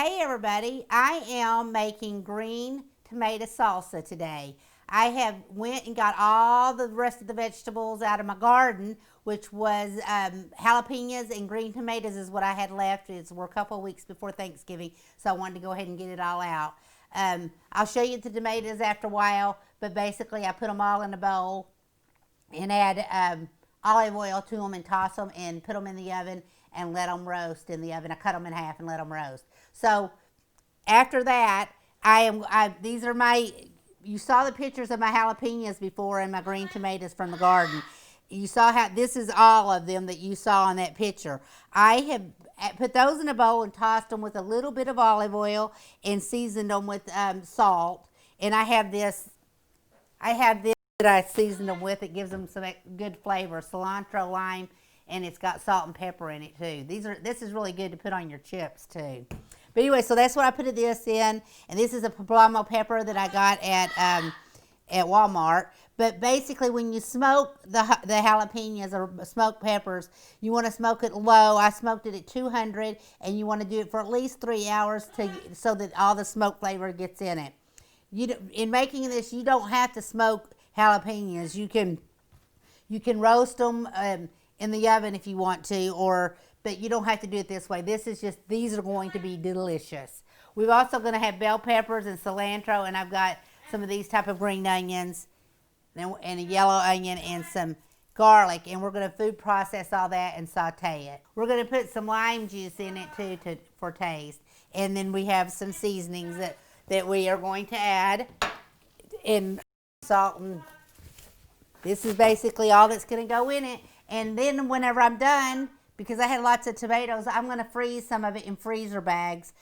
Hey everybody, I am making green tomato salsa today. I have went and got all the rest of the vegetables out of my garden, which was jalapeños and green tomatoes is what I had left. We're a couple of weeks before Thanksgiving, so I wanted to go ahead and get it all out. I'll show you the tomatoes after a while, but basically I put them all in a bowl and add olive oil to them and toss them and put them in the oven and let them roast in the oven. I cut them in half and let them roast. So after that, these are my, you saw the pictures of my jalapenos before and my green tomatoes from the garden. You saw how, this is all of them that you saw in that picture. I have put those in a bowl and tossed them with a little bit of olive oil and seasoned them with salt. And I have this that I seasoned them with. It gives them some good flavor, cilantro, lime, and it's got salt and pepper in it too. This is really good to put on your chips too. But anyway, so that's what I put this in, and this is a poblano pepper that I got at Walmart. But basically, when you smoke the jalapenos or smoked peppers, you want to smoke it low. I smoked it at 200, and you want to do it for at least 3 hours so that all the smoke flavor gets in it. In making this, you don't have to smoke jalapenos. You can roast them in the oven if you want to, but you don't have to do it this way. These are going to be delicious. We're also going to have bell peppers and cilantro, and I've got some of these type of green onions and a yellow onion and some garlic, and we're going to food process all that and saute it. We're going to put some lime juice in it too for taste, and then we have some seasonings that we are going to add in salt, and this is basically all that's going to go in it. And then whenever I'm done, because I had lots of tomatoes, I'm going to freeze some of it in freezer bags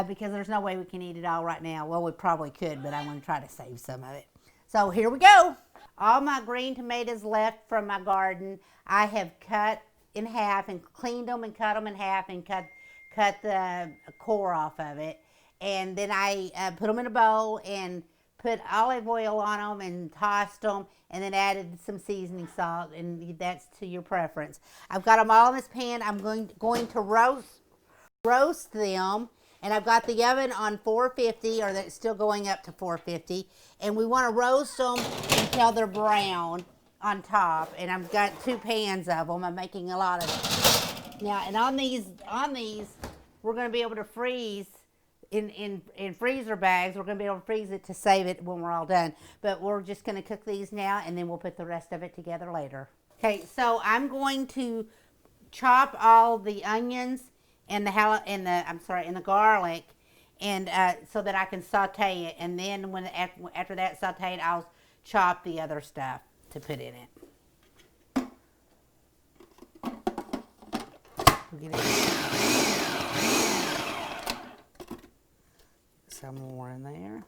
because there's no way we can eat it all right now. Well, we probably could, but I'm going to try to save some of it. So here we go. All my green tomatoes left from my garden, I have cut in half and cleaned them and cut them in half and cut the core off of it. And then I put them in a bowl and put olive oil on them and tossed them, and then added some seasoning salt, and that's to your preference. I've got them all in this pan. I'm going to roast them, and I've got the oven on 450, or that's still going up to 450, and we want to roast them until they're brown on top. And I've got 2 pans of them. I'm making a lot of them. Now, and on these, we're going to be able to freeze in freezer bags. We're going to be able to freeze it to save it when we're all done. But we're just going to cook these now, and then we'll put the rest of it together later. Okay, so I'm going to chop all the onions and the garlic, and so that I can saute it. And then after that sauteed, I'll chop the other stuff to put in it. We'll get it. Some more in there.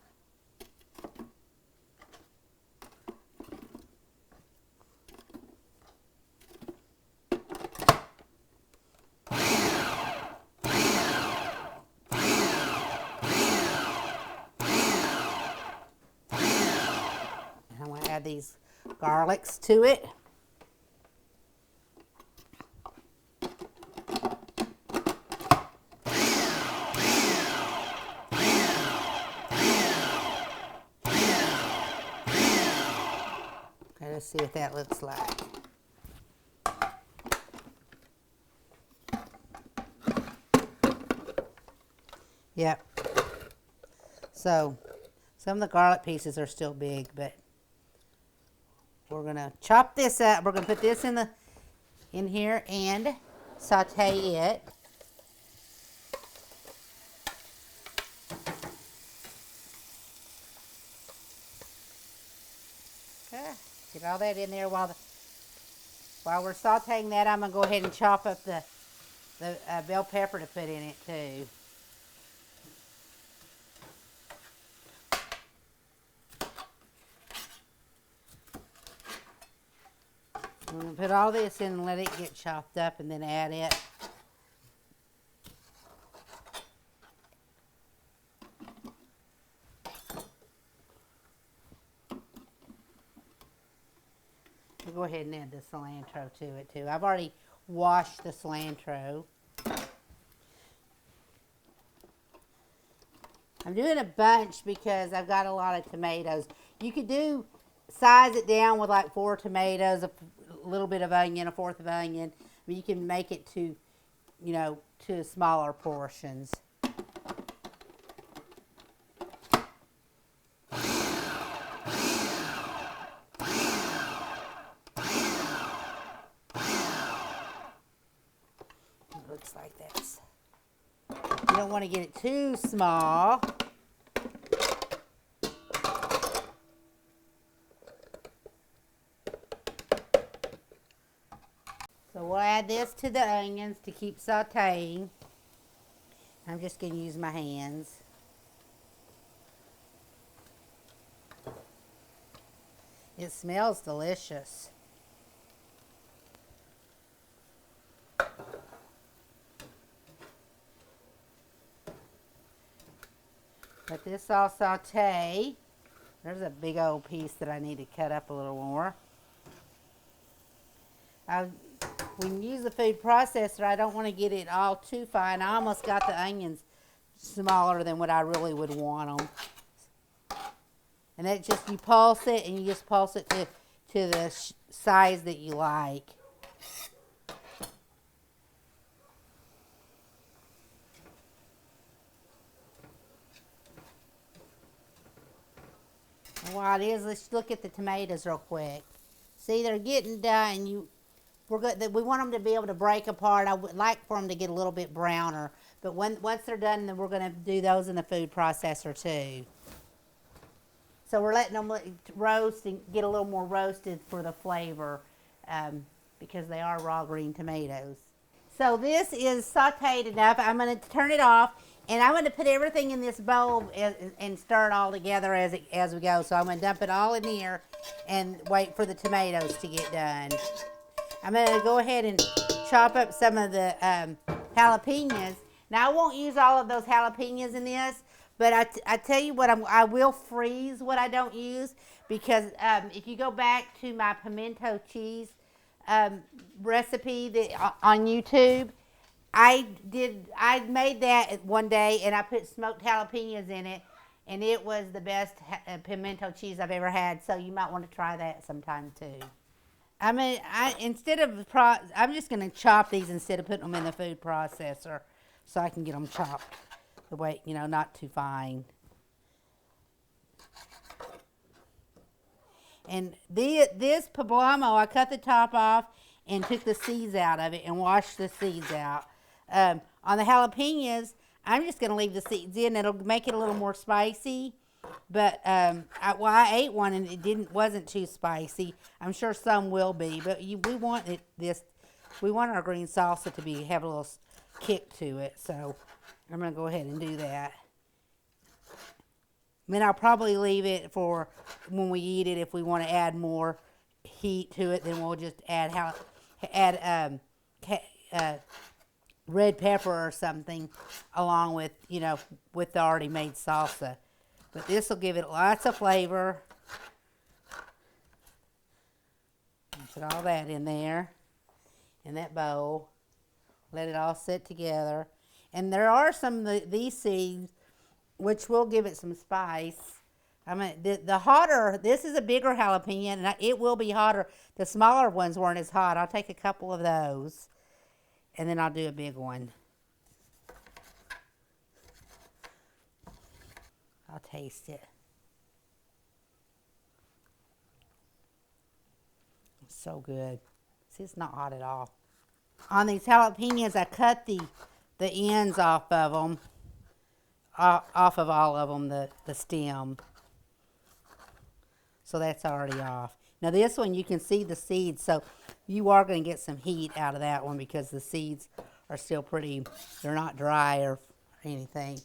I'm going to add these garlics to it. Let's see what that looks like. Yep. So some of the garlic pieces are still big, but we're gonna chop this up. We're gonna put this in here and saute it. Okay. Get all that in there while we're sauteing that. I'm gonna go ahead and chop up the bell pepper to put in it too. I'm gonna put all this in and let it get chopped up, and then add it. Go ahead and add the cilantro to it too. I've already washed the cilantro. I'm doing a bunch because I've got a lot of tomatoes. You could size it down with like 4 tomatoes, a little bit of onion, a fourth of onion. But you can make it to, to smaller portions. It looks like this. You don't want to get it too small. So we'll add this to the onions to keep sauteing. I'm just going to use my hands. It smells delicious. Let this all saute. There's a big old piece that I need to cut up a little more. When you use the food processor, I don't want to get it all too fine. I almost got the onions smaller than what I really would want them. And that just, you pulse it, and you just pulse it to the size that you like. And while it is, let's look at the tomatoes real quick. See, they're getting done. We want them to be able to break apart. I would like for them to get a little bit browner. But once they're done, then we're going to do those in the food processor too. So we're letting them roast and get a little more roasted for the flavor because they are raw green tomatoes. So this is sauteed enough. I'm going to turn it off, and I'm going to put everything in this bowl and stir it all together as we go. So I'm going to dump it all in here and wait for the tomatoes to get done. I'm going to go ahead and chop up some of the jalapeños. Now, I won't use all of those jalapeños in this, but I tell you what, I will freeze what I don't use because if you go back to my pimento cheese recipe on YouTube, I made that one day and I put smoked jalapeños in it, and it was the best pimento cheese I've ever had. So you might want to try that sometime too. I'm just going to chop these instead of putting them in the food processor so I can get them chopped the way, not too fine. And this poblano, I cut the top off and took the seeds out of it and washed the seeds out. On the jalapeños, I'm just going to leave the seeds in. It'll make it a little more spicy. But I ate one and it wasn't too spicy. I'm sure some will be, but we want our green salsa to have a little kick to it. So I'm going to go ahead and do that. Then I'll probably leave it for when we eat it. If we want to add more heat to it, then we'll just add red pepper or something along with with the already made salsa. But this will give it lots of flavor. Put all that in there, in that bowl. Let it all sit together. And there are some of these seeds which will give it some spice. I mean, the hotter, this is a bigger jalapeno, and it will be hotter. The smaller ones weren't as hot. I'll take a couple of those, and then I'll do a big one. I'll taste it. It's so good. See, it's not hot at all. On these jalapenos, I cut the ends off of them, off of all of them, the stem. So that's already off. Now this one, you can see the seeds, so you are going to get some heat out of that one because the seeds are still they're not dry or anything.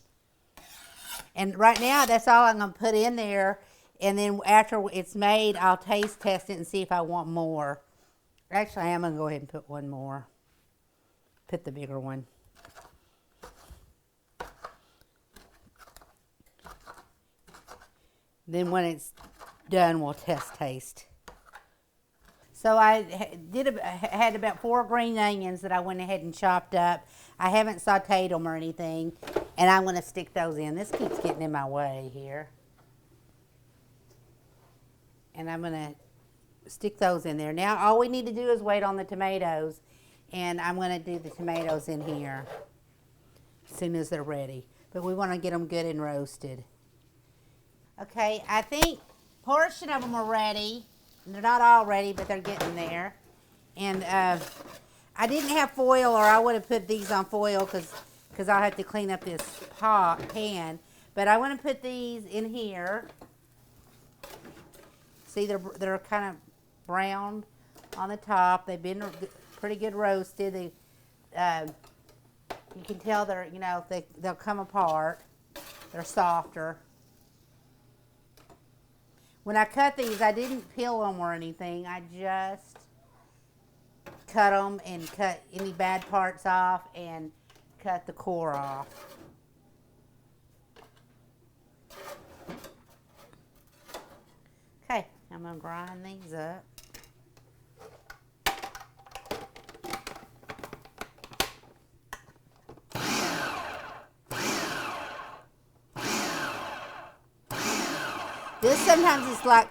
And right now, that's all I'm going to put in there. And then after it's made, I'll taste test it and see if I want more. Actually, I am going to go ahead and put one more. Put the bigger one. Then when it's done, we'll taste. So I had about 4 green onions that I went ahead and chopped up. I haven't sauteed them or anything. And I'm going to stick those in. This keeps getting in my way here. And I'm going to stick those in there. Now all we need to do is wait on the tomatoes. And I'm going to do the tomatoes in here as soon as they're ready. But we want to get them good and roasted. Okay, I think a portion of them are ready. They're not all ready, but they're getting there. And I didn't have foil, or I would have put these on foil because I'll have to clean up this pan. But I want to put these in here. See, they're kind of browned on the top. They've been pretty good roasted. You can tell they're, they'll come apart. They're softer. When I cut these, I didn't peel them or anything. I just cut them and cut any bad parts off and cut the core off. Okay, I'm going to grind these up. This sometimes is like,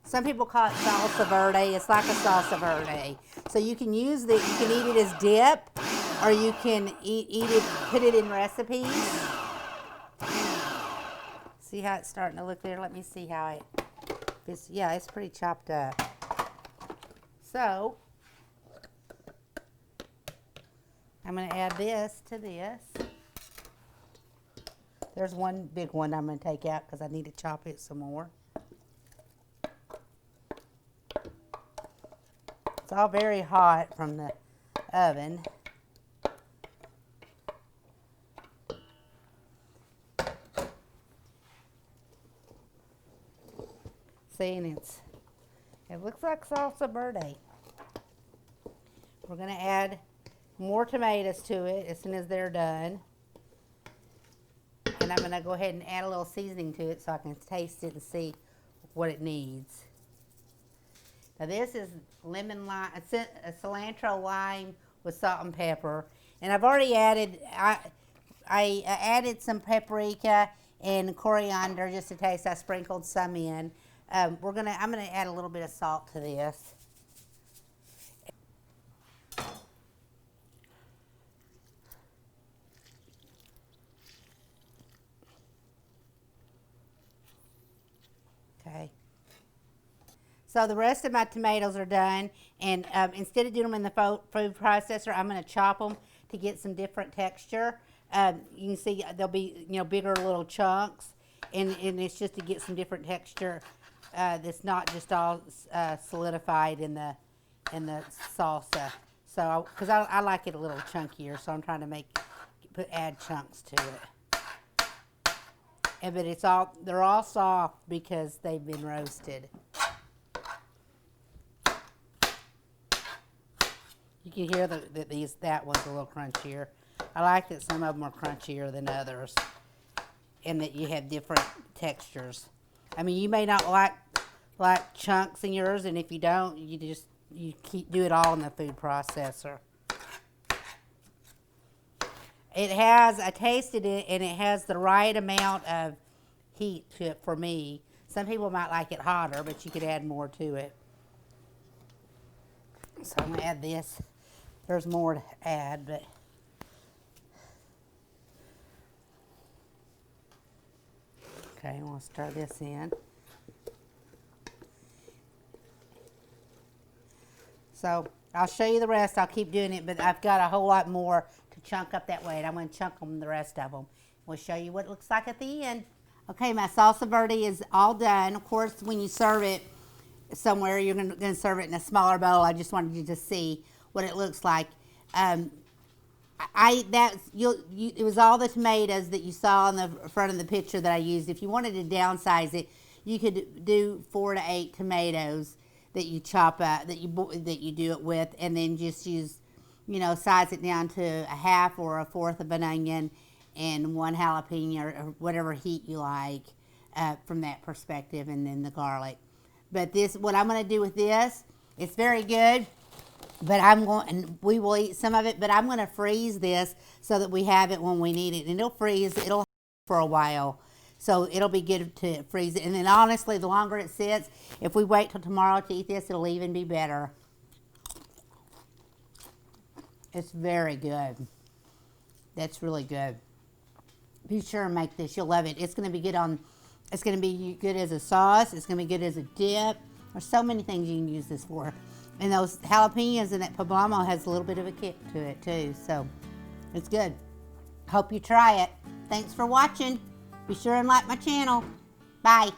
some people call it salsa verde. It's like a salsa verde. So you can use you can eat it as dip, or you can eat it, put it in recipes. See how it's starting to look there? Let me see how yeah, it's pretty chopped up. So, I'm going to add this to this. There's one big one I'm going to take out because I need to chop it some more. It's all very hot from the oven. See, and it looks like salsa verde. We're going to add more tomatoes to it as soon as they're done. And I'm going to go ahead and add a little seasoning to it so I can taste it and see what it needs. Now this is lemon lime, a cilantro lime with salt and pepper. And I've already added, I added some paprika and coriander just to taste. I sprinkled some in. I'm gonna add a little bit of salt to this. Okay. So the rest of my tomatoes are done, and instead of doing them in the food processor, I'm going to chop them to get some different texture. You can see they'll be bigger little chunks, and it's just to get some different texture that's not just all solidified in the salsa. So because I like it a little chunkier, so I'm trying to add chunks to it. But they're all soft because they've been roasted. You can hear that one's a little crunchier. I like that some of them are crunchier than others, and that you have different textures. I mean, you may not like chunks in yours, and if you don't, you do it all in the food processor. I tasted it, and it has the right amount of heat to it for me. Some people might like it hotter, but you could add more to it. So I'm going to add this. There's more to add, but okay, I'm going to stir this in. So I'll show you the rest. I'll keep doing it, but I've got a whole lot more to chunk up that way, and I'm going to chunk them, the rest of them. We'll show you what it looks like at the end. Okay, my salsa verde is all done. Of course, when you serve it somewhere, you're going to serve it in a smaller bowl. I just wanted you to see what it looks like. It was all the tomatoes that you saw on the front of the picture that I used. If you wanted to downsize it, you could do 4 to 8 tomatoes that you chop up, that you do it with, and then just use, size it down to a half or a fourth of an onion and 1 jalapeno or whatever heat you like from that perspective, and then the garlic. But what I'm going to do with this, it's very good. But I'm going, and we will eat some of it, but I'm going to freeze this so that we have it when we need it. And it'll freeze, it'll for a while. So it'll be good to freeze it. And then honestly, the longer it sits, if we wait till tomorrow to eat this, it'll even be better. It's very good. That's really good. Be sure and make this. You'll love it. It's going to be good on, it's going to be good as a sauce. It's going to be good as a dip. There's so many things you can use this for. And those jalapenos and that poblano has a little bit of a kick to it too. So it's good. Hope you try it. Thanks for watching. Be sure and like my channel. Bye.